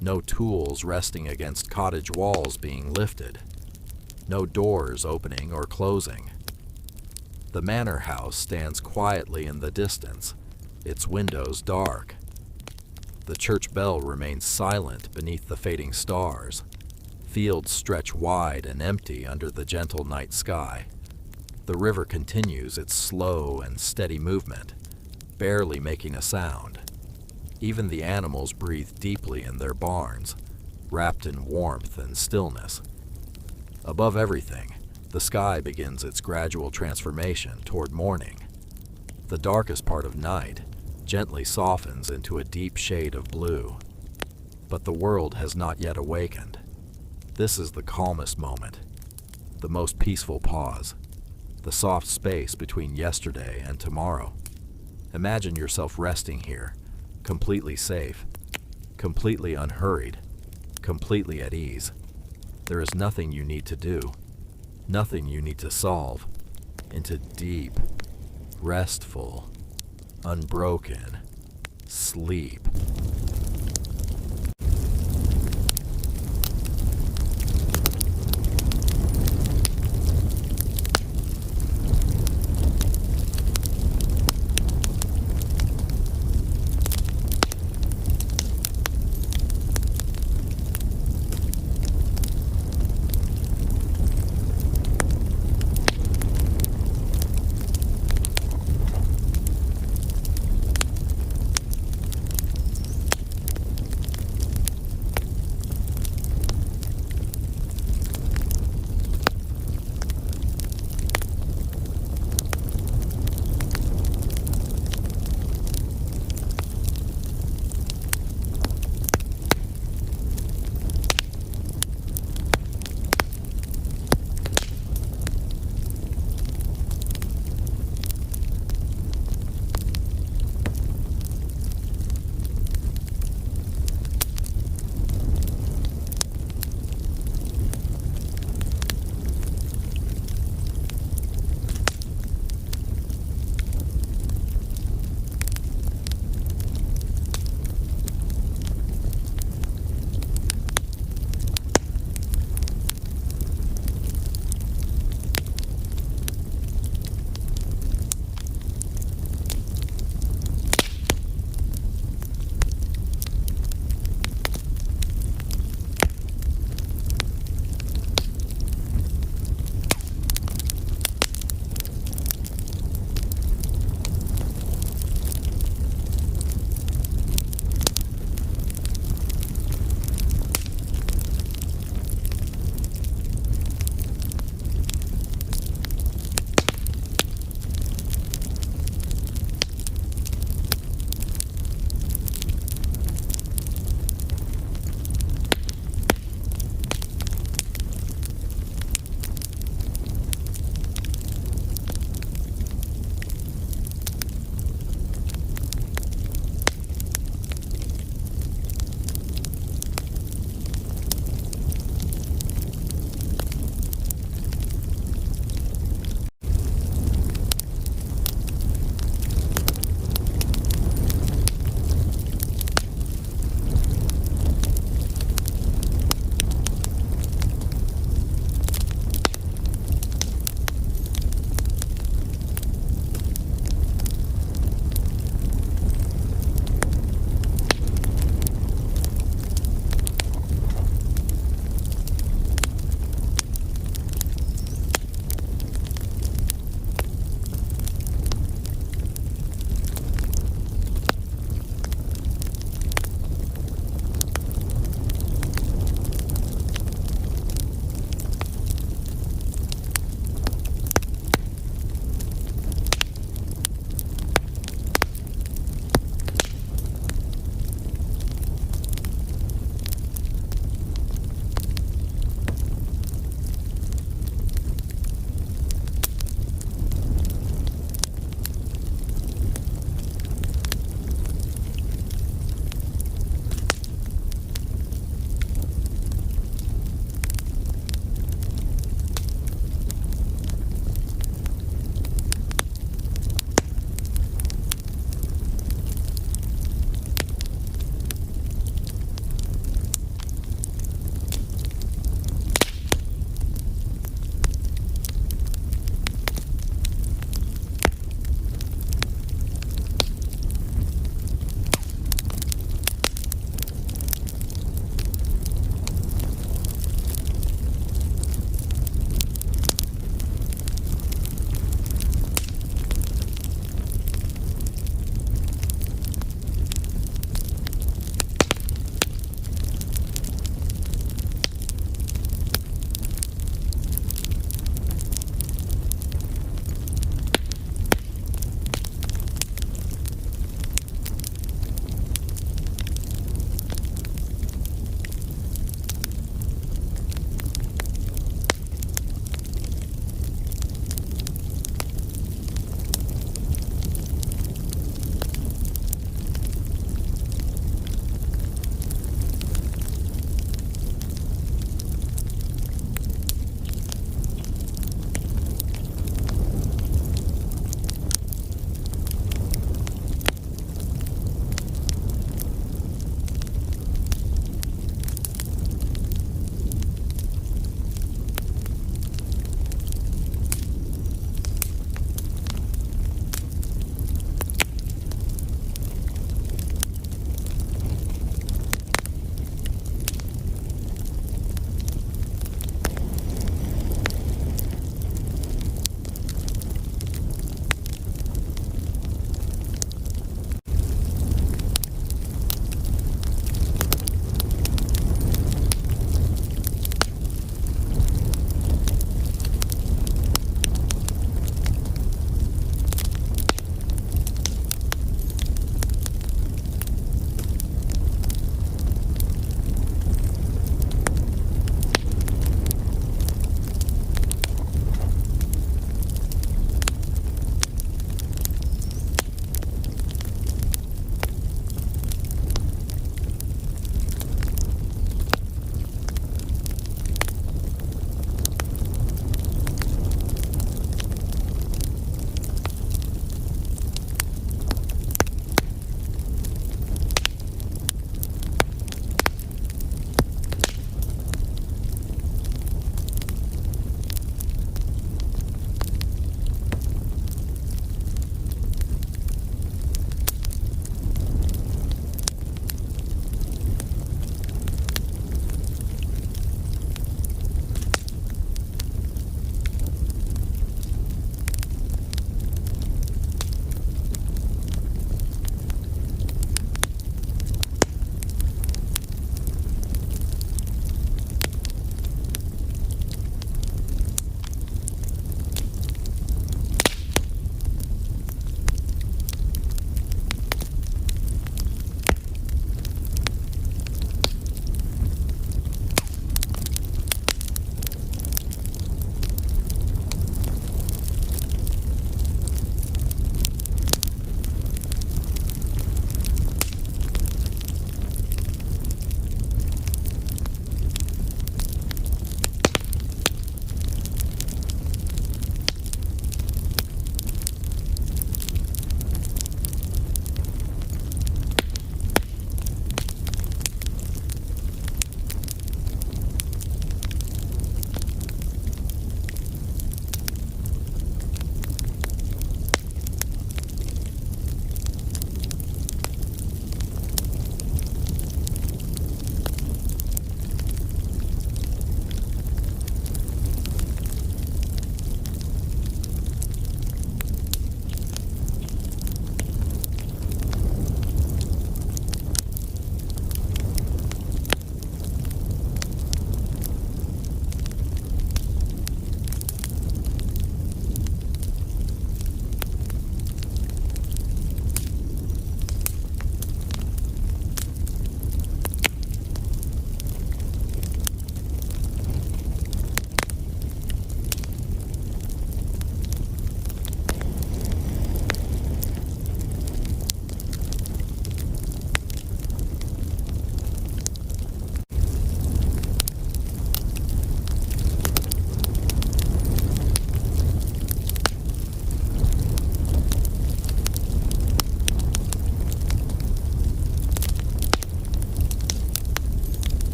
no tools resting against cottage walls being lifted, no doors opening or closing. The manor house stands quietly in the distance, its windows dark. The church bell remains silent beneath the fading stars. Fields stretch wide and empty under the gentle night sky. The river continues its slow and steady movement, barely making a sound. Even the animals breathe deeply in their barns, wrapped in warmth and stillness. Above everything, the sky begins its gradual transformation toward morning. The darkest part of night gently softens into a deep shade of blue. But the world has not yet awakened. This is the calmest moment, the most peaceful pause, the soft space between yesterday and tomorrow. Imagine yourself resting here, completely safe, completely unhurried, completely at ease. There is nothing you need to do, nothing you need to solve. Into deep, restful, unbroken sleep.